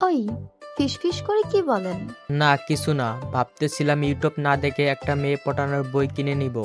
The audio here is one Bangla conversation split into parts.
ওই, ফিসফিস করে কি বলেন? না কিছু না, ভাবতেছিলাম ইউটিউব না দেখে একটা মেয়ে পটানোর বই কিনে নিব।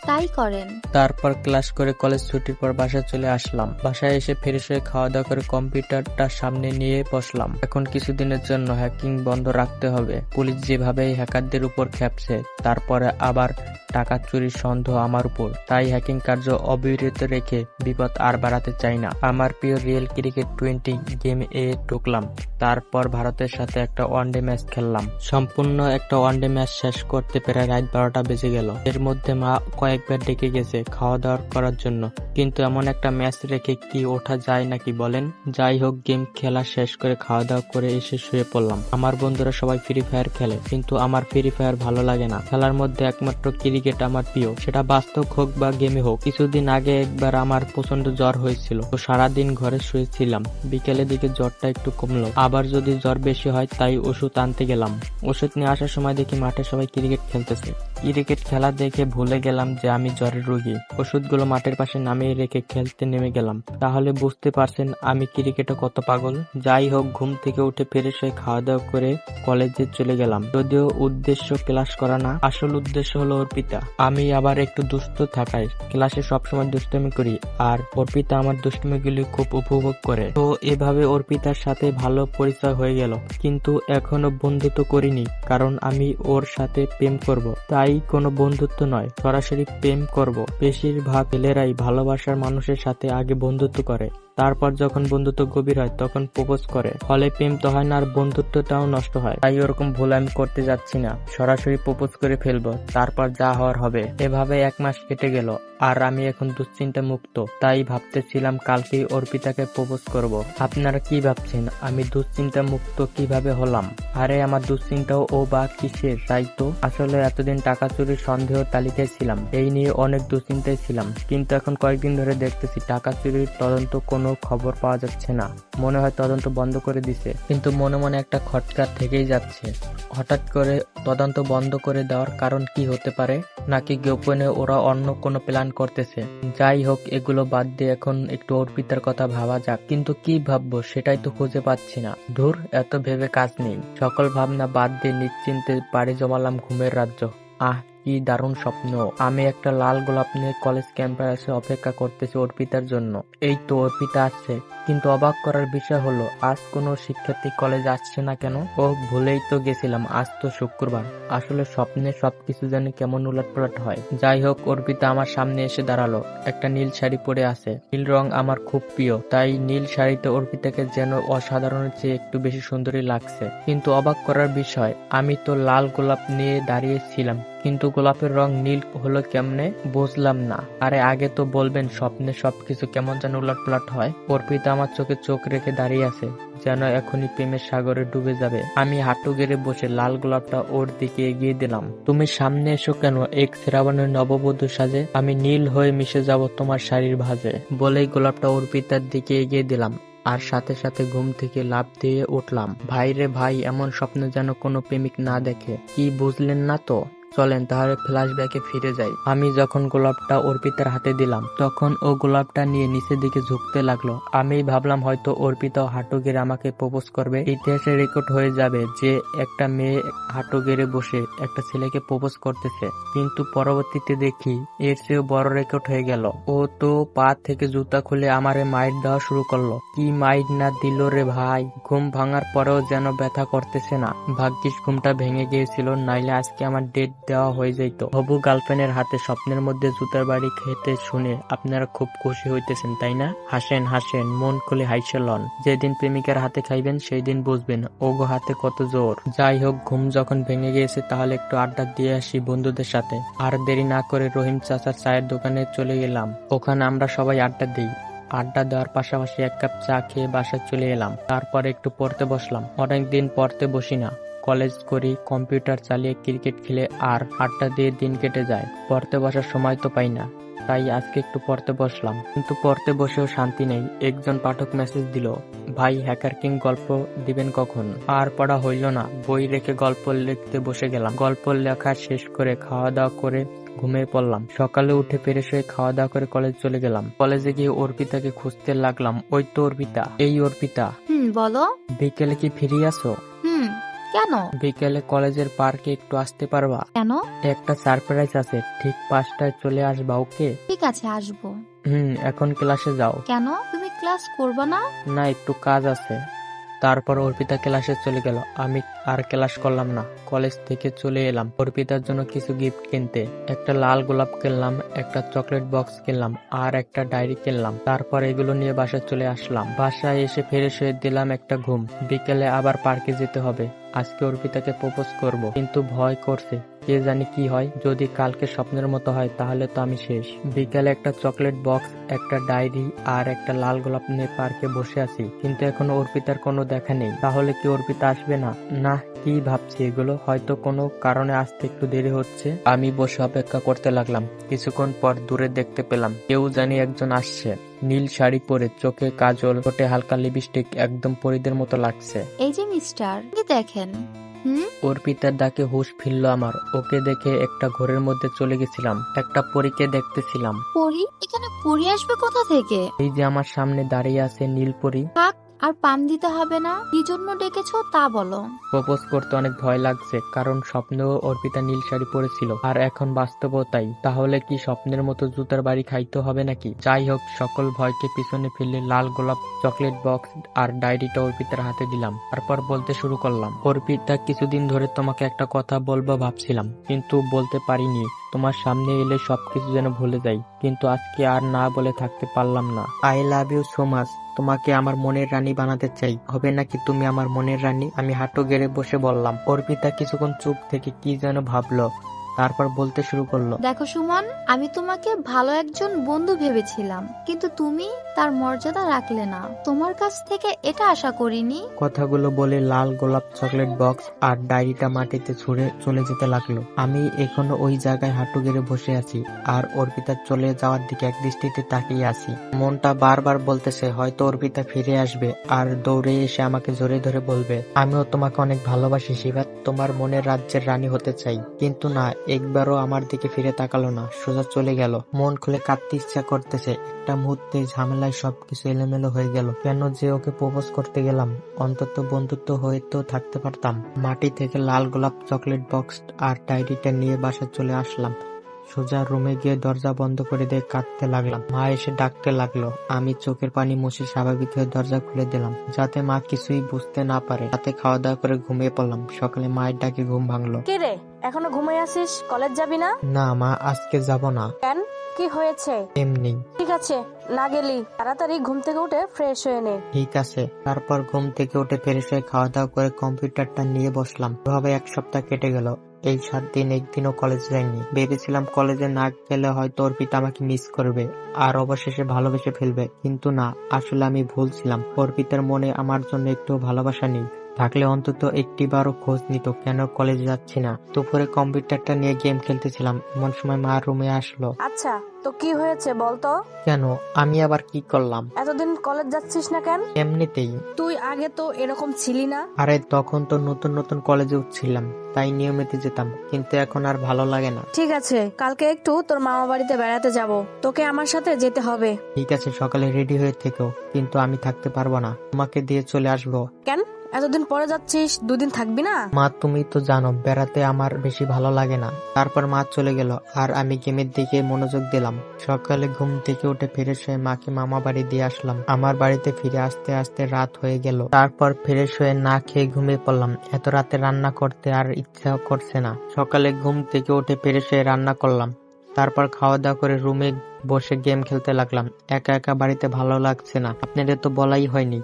তাই করেন। তারপর ক্লাস করে কলেজ ছুটির পর বাসায় চলে আসলাম। বাসায় এসে ফ্রেশ হয়ে খাওয়া দাওয়া করে কম্পিউটারটা সামনে নিয়ে বসলাম। এখন কিছুদিনের জন্য হ্যাকিং বন্ধ রাখতে হবে। পুলিশ যেভাবে হ্যাকারদের উপর খেপছে, তারপরে আবার টাকা চুরির সন্দেহ আমার উপর, তাই হ্যাকিং কার্য অবিরত রেখে বিপদ আর বাড়াতে চাই না। আমার প্রিয় রিয়েল ক্রিকেট 20 গেম এ ঢুকলাম। তারপর ভারতের সাথে একটা ওয়ানডে ম্যাচ খেললাম। সম্পূর্ণ একটা ওয়ানডে ম্যাচ শেষ করতে প্রায় রাত 12টা বেজে গেল। এর মধ্যে মা কয়েকবার ডেকে গেছে খাওয়া দাওয়া করার জন্য, কিন্তু এমন একটা ম্যাচ রেখে কি ওঠা যায় নাকি বলেন? যাই হোক, গেম খেলা শেষ করে খাওয়া দাওয়া করে এসে শুয়ে পড়লাম। আমার বন্ধুরা সবাই ফ্রি ফায়ার খেলে, কিন্তু আমার ফ্রি ফায়ার ভালো লাগে না। খেলার মধ্যে একমাত্র ক্রিকেট আমার প্রিয়, সেটা বাস্তব হোক বা গেমে হোক। কিছুদিন আগে একবার আমার প্রচন্ড জ্বর হয়েছিল, তো সারাদিন ঘরে শুয়েছিলাম। বিকেলের দিকে জ্বরটা একটু কমলো, আবার যদি জ্বর বেশি হয় তাই ওষুধ আনতে গেলাম। ওষুধ নিয়ে আসার সময় দেখি মাঠে সবাই ক্রিকেট খেলতেছে। ক্রিকেট খেলা দেখে ভুলে গেলাম যে আমি জ্বরের রোগী। ওষুধগুলো মাঠের পাশে নামিয়ে রেখে খেলতে নেমে গেলাম। তাহলে বুঝতে পারছেন আমি ক্রিকেটে কত পাগল। যাই হোক, ঘুম থেকে উঠে ফ্রেশ হয়ে খাওয়া দাওয়া করে কলেজে চলে গেলাম। যদিও উদ্দেশ্য ক্লাস করা না, আসল উদ্দেশ্য হলো অর্পিতা। আমি আবার একটু দুষ্ট থাকায় ক্লাসে সবসময় দুষ্টুমি করি, আর অর্পিতা আমার দুষ্টুমিগুলি খুব উপভোগ করে। তো এভাবে অর্পিতার সাথে ভালো পরিচয় হয়ে গেল, কিন্তু এখনো বন্ধুত্ব করিনি, কারণ আমি ওর সাথে প্রেম করব। তাই কোনো বন্ধুত্ব নয়, সরাসরি প্রেম করব। বেশিরভাগ ছেলেরাই ভালোবাসার মানুষের সাথে আগে বন্ধুত্ব করে, তারপর যখন বন্ধুত্ব গভীর হয় তখন প্রপোজ করে। ফলে প্রেম তো হয় না, আর বন্ধুত্বটাও নষ্ট হয়। তাই ওরকম ভুল আমি করতে যাচ্ছি না, সরাসরি প্রপোজ করে ফেলবো, তারপর যা হওয়ার হবে। এভাবে 1 মাস কেটে গেল, আর আমি এখন দুশ্চিন্তা মুক্ত। তাই ভাবতেছিলাম কালকেই অর্পিতাকে প্রপোজ করব। আপনারা কি ভাবছেন আমি দুশ্চিন্তা মুক্ত কিভাবে হলাম? আরে আমার দুশ্চিন্তাও ও বা কিসের, তাই তো। আসলে এতদিন টাকা চুরির সন্দেহ তালিকায় ছিলাম, এই নিয়ে অনেক দুশ্চিন্তায় ছিলাম, কিন্তু এখন কয়েকদিন ধরে দেখতেছি টাকা চুরির তদন্ত কোনো খবর পাওয়া যাচ্ছে না। মনে হয় তদন্ত বন্ধ করে দিছে, কিন্তু মনে মনে একটা খটকা থেকেই যাচ্ছে। হঠাৎ করে তদন্ত বন্ধ করে দেওয়ার কারণ কি হতে পারে? নাকি গোপনে ওরা অন্য কোনো প্ল্যান করতেছে? যাই হোক, এগুলো বাদ দিয়ে এখন একটু অর্পিতার কথা ভাবা যাক। কিন্তু কি ভাববো সেটাই তো খুঁজে পাচ্ছি না। ধুর, এত ভেবে কাজ নেই। সকল ভাবনা বাদ দিয়ে নিশ্চিন্তে পাড়ি জমালাম ঘুমের রাজ্য। আহ, কি দারুণ স্বপ্ন! আমি একটা লাল গোলাপ নিয়ে কলেজ ক্যাম্পাসে অপেক্ষা করতেছি অর্পিতার জন্য। এই তো অর্পিতা আসছে, কিন্তু অবাক করার বিষয় হলো আজ কোনো শিক্ষার্থী কলেজ আসছে না কেন? ও, ভুলেই তো গেছিলাম, আজ তো শুক্রবার। আসলে স্বপ্নে সবকিছু যেন কেমন উলটপালট হয়। যাই হোক, অর্পিতা আমার সামনে এসে দাঁড়ালো। একটা নীল শাড়ি পরে আছে। নীল রং আমার খুব প্রিয়, তাই নীল শাড়িতে অর্পিতাকে যেন অসাধারণের চেয়ে একটু বেশি সুন্দরী লাগছে। কিন্তু অবাক করার বিষয়, আমি তো লাল গোলাপ নিয়ে দাঁড়িয়েছিলাম, কিন্তু গোলাপের রং নীল হলো কেমনে? বুঝলাম না। আরে আগে তো বলবেন, স্বপ্নে সবকিছু কেমন যেন উলটপালট হয়। অর্পিতা আমার চোখে চোখ রেখে দাঁড়িয়ে আছে, যেন এখনই প্রেমের সাগরে ডুবে যাবে। আমি হাঁটু গেড়ে বসে লাল গোলাপটা ওর দিকে এগিয়ে দিলাম। তুমি সামনে এসো কেন এক শ্রাবণের নববধূ সাজে, আমি নীল হয়ে মিশে যাব তোমার শাড়ির ভাঁজে। বলেই গোলাপটা অর্পিতার দিকে এগিয়ে দিলাম, আর সাথে সাথে ঘুম থেকে লাফ দিয়ে উঠলাম। ভাই রে ভাই, এমন স্বপ্ন যেন কোনো প্রেমিক না দেখে। কি বুঝলেন না তো? চলেন তাহলে ফ্ল্যাশব্যাকে ফিরে যাই। আমি যখন গোলাপটা অর্পিতার হাতে দিলাম, তখন ও গোলাপটা নিয়ে নিচের দিকে ঝুঁকতে লাগলো। আমি ভাবলাম হয়তো অর্পিতাও হাঁটু গেড়ে আমাকে প্রপোজ করবে। ইতিহাসে রেকর্ড হয়ে যাবে যে একটা মেয়ে হাঁটু গেড়ে বসে একটা ছেলেকে প্রপোজ করতেছে। কিন্তু পরবর্তীতে দেখি এর চেয়েও বড় রেকর্ড হয়ে গেল। ও তো পা থেকে জুতা খুলে আমারে মাইর দেওয়া শুরু করলো। কি মাইর না দিল রে ভাই! ঘুম ভাঙার পরেও যেন ব্যথা করতেছে না। ভাগ্যিস ঘুমটা ভেঙে গিয়েছিল, নাইলে আজকে আমার ডেট দেওয়া হয়ে যাইত। হবু গার্লফ্রেন্ডের হাতে স্বপ্নের মধ্যে জুতার বাড়ি খেতে শুনে আপনারা খুব খুশি হইতেছেন, তাই না? হাসেন হাসেন, মন খুলে হাইসে লন। যেদিন প্রেমিকার হাতে খাইবেন সেই দিন বুঝবেন ওগো হাতে কত জোর। যাই হোক, ঘুম যখন ভেঙে গিয়েছে তাহলে একটু আড্ডা দিয়ে আসি বন্ধুদের সাথে। আর দেরি না করে রহিম চাচার চায়ের দোকানে চলে গেলাম। ওখানে আমরা সবাই আড্ডা দিই। আড্ডা দেওয়ার পাশাপাশি 1 কাপ চা খেয়ে বাসায় চলে এলাম। তারপর একটু পড়তে বসলাম। অনেকদিন পড়তে বসি না, কলেজ করি, কম্পিউটার চালিয়ে ক্রিকেট খেলে আর আড্ডা দিয়ে দিন কেটে যায়। পড়তে বসার সময় তো পাই না, তাই আজকে একটু পড়তে বসলাম। কিন্তু পড়তে বসেও শান্তি নেই। একজন পাঠক মেসেজ দিল, ভাই হ্যাকার কিং গল্প দিবেন কখন? আর পড়া হইল না, বই রেখে গল্প লিখতে বসে গেলাম। গল্প লেখা শেষ করে খাওয়া দাওয়া করে ঘুমিয়ে পড়লাম। সকালে উঠে ফ্রেশ হয়ে খাওয়া দাওয়া করে কলেজ চলে গেলাম। কলেজে গিয়ে অর্পিতাকে খুঁজতে লাগলাম। ওই তো অর্পিতা। এই অর্পিতা, বলো। বিকেলে কি ফিরে আসো? কেন? বিকেলে কলেজের পার্কে একটু আসতে পারবা? কেন? একটা সারপ্রাইজ আছে, ঠিক 5টায় চলে আসবা, ওকে? ঠিক আছে, আসবো। এখন ক্লাসে যাও। কেন, তুমি ক্লাস করবে না? না, একটু কাজ আছে। তারপর অর্পিতা ক্লাসে চলে গেল। আমি আর ক্লাস করলাম না। কলেজ থেকে চলে এলাম অর্পিতার জন্য কিছু গিফট কিনতে। একটা লাল গোলাপ কিনলাম, একটা চকলেট বক্স কিনলাম, আর একটা ডায়েরি কিনলাম। তারপর এগুলো নিয়ে বাসায় চলে আসলাম। বাসায় এসে ফ্রেশ হয়ে দিলাম একটা ঘুম। বিকেলে আবার পার্কে যেতে হবে। আজকে অর্পিতাকে প্রপোজ করব, কিন্তু ভয় করছে। কে জানি কি হয়। যদি কালকে স্বপ্নের মতো হয় তাহলে তো আমি শেষ। বিকালে একটা চকলেট বক্স, একটা ডায়েরি আর একটা লাল গোলাপ নিয়ে পার্কে বসে আছি, কিন্তু এখনো অর্পিতার কোনো দেখা নেই। তাহলে কি অর্পিতা আসবে না? না, কি ভাবছি এগুলো? হয়তো কোনো কারণে আসতে একটু দেরি হচ্ছে। আমি বসে অপেক্ষা করতে লাগলাম। কিছুক্ষণ পর দূরে দেখতে পেলাম কেউ জানি একজন আসছে। নীল শাড়ি পরে, চোখে কাজল, ঠোঁটে হালকা লিপস্টিক, একদম পরীদের মতো লাগছে। এই যে মিস্টার, কি দেখেন? অর্পিতার ডাকে হুঁশ ফিরল আমার। ওকে দেখে একটা ঘরের মধ্যে চলে গেছিলাম। একটা পরীকে দেখতেছিলাম। পরি? এখানে পরি আসবে কোথা থেকে? এই যে আমার সামনে দাঁড়িয়ে আছে নীল পরী। থাক, আর পাম দিতে হবে না। কি জন্য ডেকেছো তা বলো। প্রপোজ করতে অনেক ভয় লাগছে, কারণ স্বপ্নেও অর্পিতা নীল শাড়ি পরেছিল, আর এখন বাস্তবও তাই। তাহলে কি স্বপ্নের মতো জুতার বাড়ি খাইতে হবে নাকি? যাই হোক, সকল ভয়কে পিছনে ফেলে লাল গোলাপ, চকলেট বক্স আর ডায়েরিটা অর্পিতার হাতে দিলাম। তারপর বলতে শুরু করলাম, অর্পিতা, কিছুদিন ধরে তোমাকে একটা কথা বলবো ভাবছিলাম, কিন্তু বলতে পারিনি। তোমার সামনে এলে সবকিছু যেন ভুলে যাই, কিন্তু আজকে আর না বলে থাকতে পারলাম না। I love you so much. তোমাকে আমার মনের রানী বানাতে চাই। হবে নাকি তুমি আমার মনের রানী? আমি হাঁটু গেড়ে বসে বললাম। অর্পিতা কিছুক্ষণ চুপ থেকে কি যেন ভাবলো, তারপর বলতে শুরু করলো, দেখো সুমন, আমি তোমাকে ভালো একজন বন্ধু ভেবেছিলাম, কিন্তু তুমি তার মর্যাদা রাখলে না। তোমার কাছ থেকে এটা আশা করিনি। কথাগুলো বলে লাল গোলাপ, চকলেট বক্স আর ডায়েরিটা মাটিতে ছুঁড়ে চলে যেতে লাগলো। আমি এখনো ওই জায়গায় হাঁটু গেড়ে বসে আছি, আর অর্পিতা চলে যাওয়ার দিকে এক দৃষ্টিতে তাকিয়ে আছি। মনটা বারবার বলতেছে হয়তো অর্পিতা ফিরে আসবে আর দৌড়ে এসে আমাকে জড়িয়ে ধরে বলবে, আমিও তোমাকে অনেক ভালোবাসি শিবা, তোমার মনের রাজ্যের রানী হতে চাই। কিন্তু না, একবারও আমার দিকে ফিরে তাকালো না, সোজা চলে গেল। মন খুলে কাঁদতে ইচ্ছা করতেছে। একটা মুহূর্তে ঝামেলায় সবকিছু এলোমেলো হয়ে গেল। কেন যে ওকে প্রপোজ করতে গেলাম? অন্তত বন্ধুত্ব হয়ে তো থাকতে পারতাম। মাটি থেকে লাল গোলাপ, চকলেট বক্স আর ডায়েরিটা নিয়ে বাসায় চলে আসলাম। সোজা রুমে গিয়ে দরজা বন্ধ করে দিয়ে কাঁদতে লাগলাম। মা এসে ডাকতে লাগলো। আমি চোখের পানি মুছে স্বাভাবিক হয়ে দরজা খুলে দিলাম, যাতে মা কিছুই বুঝতে না পারে। রাতে খাওয়া দাওয়া করে ঘুমিয়ে পড়লাম। সকালে মায়ের ডাকে ঘুম ভাঙলো। কে রে, এখনো ঘুমিয়ে আছিস? কলেজ যাবি না? না মা, আজকে যাব না। কেন, কি হয়েছে? এমনি। ঠিক আছে, না গেলি। তাড়াতাড়ি ঘুম থেকে উঠে ফ্রেশ হয়ে নে। ঠিক আছে। তারপর ঘুম থেকে উঠে ফ্রেশ হয়ে খাওয়া দাওয়া করে কম্পিউটারটা নিয়ে বসলাম। এভাবে এক সপ্তাহ কেটে গেল। এই 7 দিন একদিনও কলেজ যাইনি। ভেবেছিলাম কলেজে না গেলে হয়তো অর্পিতা আমাকে মিস করবে আর অবশেষে ভালোবেসে ফেলবে, কিন্তু না, আসলে আমি ভুল ছিলাম। অর্পিতার মনে আমার জন্য একটু ভালোবাসা নেই। থাকলে অন্তত একটিবারও খোঁজ নিত কেন কলেজে যাচ্ছি না। দুপুরে কম্পিউটারটা নিয়ে গেম খেলতেছিলাম, এমন সময় মা রুমে আসলো। আচ্ছা, তো কি হয়েছে বলতো? কেন, আমি আবার কি করলাম? এতদিন কলেজ যাচ্ছিস না কেন? এমনিতেই। তুই আগে তো এরকম ছিলি না। আরে তখন তো নতুন নতুন কলেজে উঠছিলাম, তাই নিয়মিত যেতাম, কিন্তু এখন আর ভালো লাগে না। ঠিক আছে, কালকে একটু তোর মামা বাড়িতে বেড়াতে যাব, তোকে আমার সাথে যেতে হবে। ঠিক আছে, সকালে রেডি হয়ে থেকো, কিন্তু আমি থাকতে পারবো না, তোমাকে দিয়ে চলে আসবো। কেন, এতদিন পরে যাচ্ছিস, 2 দিন থাকবি না? মা, তুমি তো জানো বেড়াতে আমার বেশি ভালো লাগে না। তারপর মা চলে গেল আর আমি গেমের দিকে মনোযোগ দিলাম। সকালে ঘুম থেকে উঠে ফ্রেশ হয়ে মাকে মামা বাড়ি দিয়ে আসলাম। আমার বাড়িতে ফিরে আসতে আসতে রাত হয়ে গেল। তারপর ফ্রেশ হয়ে না খেয়ে ঘুমিয়ে পড়লাম। এত রাতে রান্না করতে আর ইচ্ছা করছে না। সকালে ঘুম থেকে উঠে ফ্রেশ হয়ে রান্না করলাম। তারপর খাওয়া দাওয়া করে রুমে বসে গেম খেলতে লাগলাম। একা একা বাড়িতে ভালো লাগছে না। আপনাদের তো বলাই হয়নি,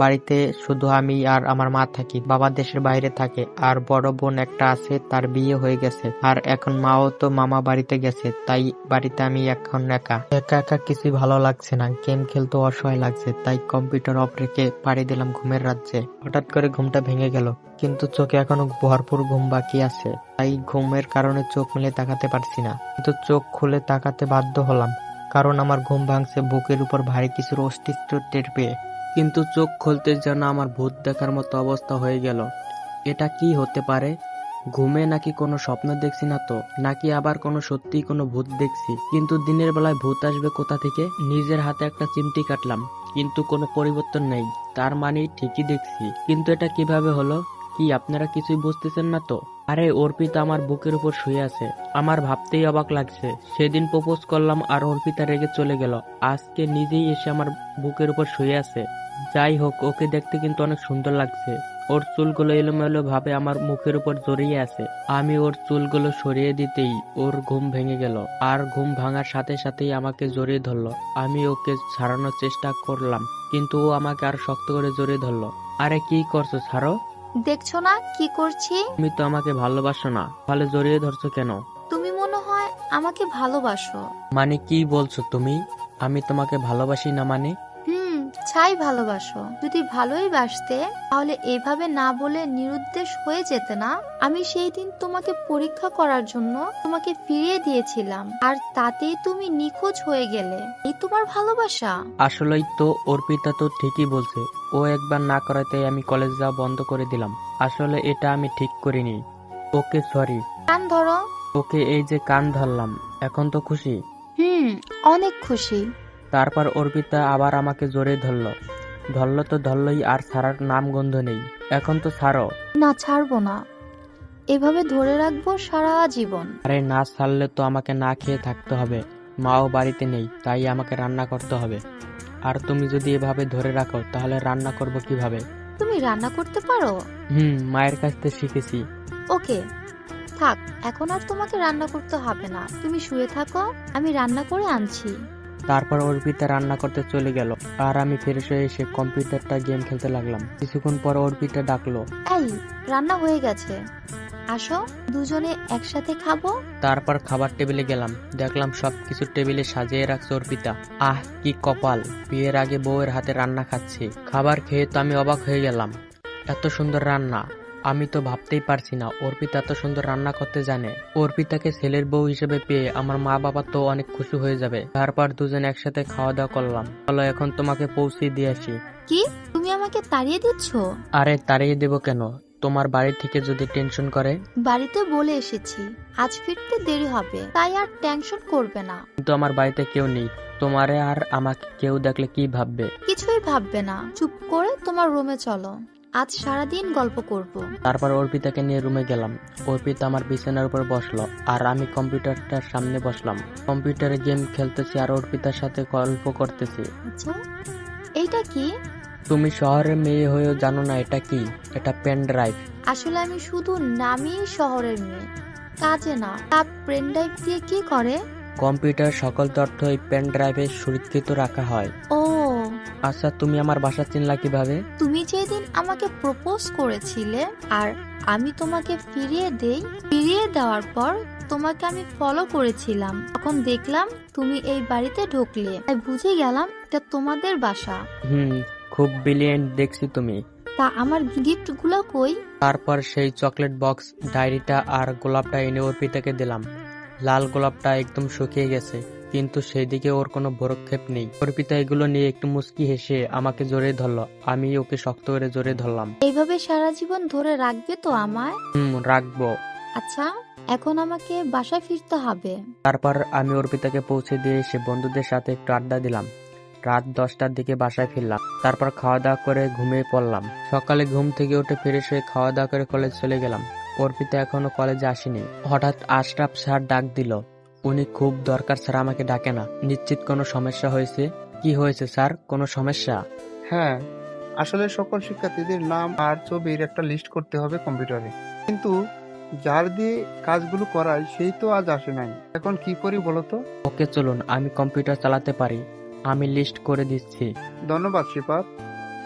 বাড়িতে শুধু আমি আর আমার মা থাকি। বাবা দেশের বাইরে থাকে, আর বড় বোন একটা আছে, তার বিয়ে হয়ে গেছে। আর এখন মাও তো মামা বাড়িতে গেছে, তাই বাড়িতে আমি এখন একা একা কিছুই ভালো লাগছে না। গেম খেলতে অসহায় লাগছে, তাই কম্পিউটার অফ রেখে পাড়ি দিলাম ঘুমের রাজ্যে। হঠাৎ করে ঘুমটা ভেঙে গেল, কিন্তু চোখে এখনো ভরপুর ঘুম বাকি আছে, তাই ঘুমের কারণে চোখ মেলে তাকাতে পারছি না। কিন্তু চোখ খুলে তাকাতে বাধ্য হলাম, কারণ আমার ঘুম ভাঙছে বুকের উপর ভারী কিছুর অস্তিত্ব টের পেয়ে। কিন্তু চোখ খুলতে যেন আমার ভূত দেখার মতো অবস্থা হয়ে গেল। এটা কি হতে পারে? ঘুমে নাকি কোনো স্বপ্ন দেখছি না তো, নাকি আবার কোনো সত্যি কোনো ভূত দেখছি। কিন্তু দিনের বেলায় ভূত আসবে কোথা থেকে? নিজের হাতে একটা চিমটি কাটলাম, কিন্তু কোনো পরিবর্তন নেই। তার মানে ঠিকই দেখছি, কিন্তু এটা কিভাবে হলো? কি আপনারা কিছুই বুঝতেছেন না তো? আরে অর্পিতা আমার বুকের উপর শুয়ে আছে। আমার ভাবতেই অবাক লাগছে, সেদিন প্রপোজ করলাম আর অর্পিতা রেগে চলে গেল, আজকে নিজেই এসে আমার বুকের উপর শুয়ে আছে। যাই হোক, ওকে দেখতে কিন্তু অনেক সুন্দর লাগছে। ওর চুলগুলো এলোমেলো ভাবে আমার মুখের উপর জড়িয়ে আছে। আমি ওর চুলগুলো সরিয়ে দিতেই ওর ঘুম ভেঙে গেল, আর ঘুম ভাঙার সাথে সাথেই আমাকে জড়িয়ে ধরলো। আমি ওকে ছাড়ানোর চেষ্টা করলাম, কিন্তু ও আমাকে আর শক্ত করে জড়িয়ে ধরলো। আরে কি করছো, ছাড়ো। দেখছো না কি করছি? তুমি তো আমাকে ভালোবাসো না, তাহলে জড়িয়ে ধরছো কেন? তুমি মনে হয় আমাকে ভালোবাসো। মানে কি বলছো তুমি? আমি তোমাকে ভালোবাসি না মানে? ছাই ভালোবাসো। যদি ভালোই বাসতে তাহলে এভাবে না বলে নিরুদ্দেশ হয়ে যেতে না। আমি সেই দিন তোমাকে পরীক্ষা করার জন্য তোমাকে ফিরিয়ে দিয়েছিলাম, আর তাতেই তুমি নিখোঁজ হয়ে গেলে। এই তোমার ভালোবাসা? আসলেই তো অর্পিতা তো ঠিকই বলছে। ও একবার না করাতেই আমি কলেজ যাওয়া বন্ধ করে দিলাম। আসলে এটা আমি ঠিক করিনি। ওকে সরি। কান ধরো। ওকে, এই যে কান ধরলাম। এখন তো খুশি? অনেক খুশি। তারপর অর্পিতা আবার আমাকে জড়িয়ে ধরলো। ধরলো তো ধরলোই, আর ছাড়ার নাম গন্ধ নেই। এখন তো ছাড়ো। না, ছাড়বো না। এভাবে ধরে রাখবো সারা জীবন। আরে না ছাড়লে তো আমাকে না খেয়ে থাকতে হবে। মাও বাড়িতে নেই, তাই আমাকে রান্না করতে হবে। আর তুমি যদি এভাবে ধরে রাখো তাহলে রান্না করব কিভাবে? তুমি রান্না করতে পারো? মায়ের কাছ থেকে শিখেছি। ওকে, থাক, এখন আর তোমাকে রান্না করতে হবে না। তুমি শুয়ে থাকো, আমি রান্না করে আনছি। তারপর অর্পিতা রান্না করতে চলে গেল, আর আমি ফ্রেশ হয়ে এসে কম্পিউটারটা গেম খেলতে লাগলাম। কিছুক্ষণ পর অর্পিতা ডাকলো। এই, রান্না হয়ে গেছে, আসো দুজনে একসাথে খাবো। তারপর খাবার টেবিলে গেলাম, দেখলাম সবকিছু টেবিলে সাজিয়ে রাখছে অর্পিতা। আহ, কি কপাল, বিয়ের আগে বউয়ের হাতে রান্না খাচ্ছি। খাবার খেয়ে তো আমি অবাক হয়ে গেলাম। এত সুন্দর রান্না, আমি তো ভাবতেই পারছি না অর্পিতা এত সুন্দর রান্না করতে জানে। অর্পিতাকে ছেলের বউ হিসেবে পেয়ে আমার মা বাবা তো অনেক খুশি হয়ে যাবে। তারপর দুজন একসাথে খাওয়া দাওয়া করলাম। চলো এখন তোমাকে পৌঁছে দিয়ে আসি। কি, তুমি আমাকে তাড়িয়ে দিচ্ছ? আরে তাড়িয়ে দেবো কেন? তোমার বাড়ি থেকে যদি টেনশন করে? বাড়িতে বলে এসেছি আজ ফিরতে দেরি হবে, তাই আর টেনশন করবে না। কিন্তু আমার বাড়িতে কেউ নেই, তোমারে আর আমাকে কেউ দেখলে কি ভাববে? কিছুই ভাববে না, চুপ করে তোমার রুমে চলো, আজ সারাদিন গল্প করব। তারপর অর্পিতাকে নিয়ে রুমে গেলাম। অর্পিতা আমার বিছানার উপর বসলো, আর আমি কম্পিউটারটার সামনে বসলাম। কম্পিউটারে গেম খেলতেছি আর অর্পিতার সাথে গল্প করতেছি। আচ্ছা, এইটা কি? তুমি শহরের মেয়ে হয়েও জানো না এটা কি? এটা পেন ড্রাইভ। আসলে আমি শুধু নামই শহরের মেয়ে, কাজে না। তা পেন ড্রাইভ দিয়ে কি করে? কম্পিউটার সকল তথ্য এই পেন ড্রাইভে সুরক্ষিত রাখা হয়। ও, আচ্ছা, তুমি আমার বাসা চিনলা কিভাবে? তুমি যেদিন আমাকে প্রপোজ করেছিলে আর আমি তোমাকে ফিরিয়ে দেওয়ার পর তোমাকে আমি ফলো করেছিলাম, তখন দেখলাম তুমি এই বাড়িতে ঢুকলে, তাই বুঝে গেলাম এটা তোমাদের বাসা। খুব ব্রিলিয়েন্ট দেখছি তুমি। তা আমার গিফট গুলো কই? তারপর সেই চকলেট বক্স, ডায়েরিটা আর গোলাপটা এনে অর্পিতাকে দিলাম। লাল গোলাপটা একদম শুকিয়ে গেছে, কিন্তু সেই দিকে ওর কোনো ভ্রুক্ষেপ নেই। অর্পিতা এগুলো নিয়ে একটু মুচকি হেসে আমাকে জড়িয়ে ধরলো। আমি ওকে শক্ত করে জড়িয়ে ধরলাম। এইভাবে সারা জীবন ধরে রাখবে তো আমায়? রাখবো। আচ্ছা, এখন আমাকে বাসায় ফিরতে হবে। তারপর আমি অর্পিতাকে পৌঁছে দিয়ে এসে বন্ধুদের সাথে একটু আড্ডা দিলাম। রাত 10টার দিকে বাসায় ফিরলাম। তারপর খাওয়া দাওয়া করে ঘুমিয়ে পড়লাম। সকালে ঘুম থেকে উঠে ফ্রেশ হয়ে খাওয়া দাওয়া করে কলেজ চলে গেলাম। অর্পিতা এখনো কলেজে আসেনি। হঠাৎ আশরাফ স্যার ডাক দিল। উনি খুব দরকার ছাড়া আমাকে ডাকে না। নিশ্চিত কোনো সমস্যা হয়েছে? কি হয়েছে স্যার, কোনো সমস্যা? হ্যাঁ, আসলে সকল শিক্ষার্থীদের নাম আর ছবির একটা লিস্ট করতে হবে কম্পিউটারে, কিন্তু যার দিয়ে কাজগুলো করায় সেই তো আজ আসে নাই। এখন কি করি বলো তো? ওকে চলুন, আমি কম্পিউটার চালাতে পারি, আমি লিস্ট করে দিচ্ছি। ধন্যবাদ শিপাত,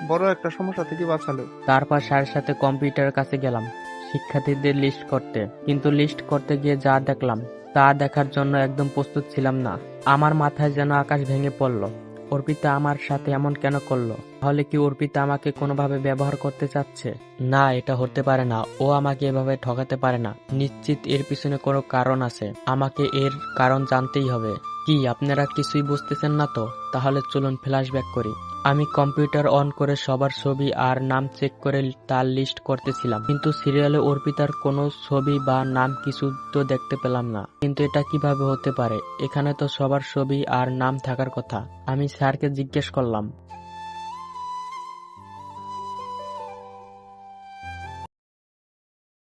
বড় একটা সমস্যা থেকে বাঁচালো। তারপর স্যারের সাথে কম্পিউটারের কাছে গেলাম শিক্ষার্থীদের লিস্ট করতে, কিন্তু লিস্ট করতে গিয়ে যা দেখলাম তা দেখার জন্য একদম প্রস্তুত ছিলাম না। আমার মাথায় যেন আকাশ ভেঙে পড়লো। অর্পিতা আমার সাথে এমন কেন করলো? তাহলে কি অর্পিতা আমাকে কোনোভাবে ব্যবহার করতে চাচ্ছে? না, এটা হতে পারে না। ও আমাকে এভাবে ঠকাতে পারে না। নিশ্চিত এর পিছনে কোনো কারণ আছে। আমাকে এর কারণ জানতেই হবে। কি আপনারা কিছুই বুঝতেছেন না তো? তাহলে চলুন ফ্ল্যাশব্যাক করি। আমি কম্পিউটার অন করে সবার ছবি আর নাম চেক করে তার লিস্ট করতেছিলাম, কিন্তু সিরিয়ালে অর্পিতার কোনো ছবি বা নাম কিছু তো দেখতে পেলাম না। কিন্তু এটা কিভাবে হতে পারে? এখানে তো সবার ছবি আর নাম থাকার কথা। আমি স্যারকে জিজ্ঞেস করলাম।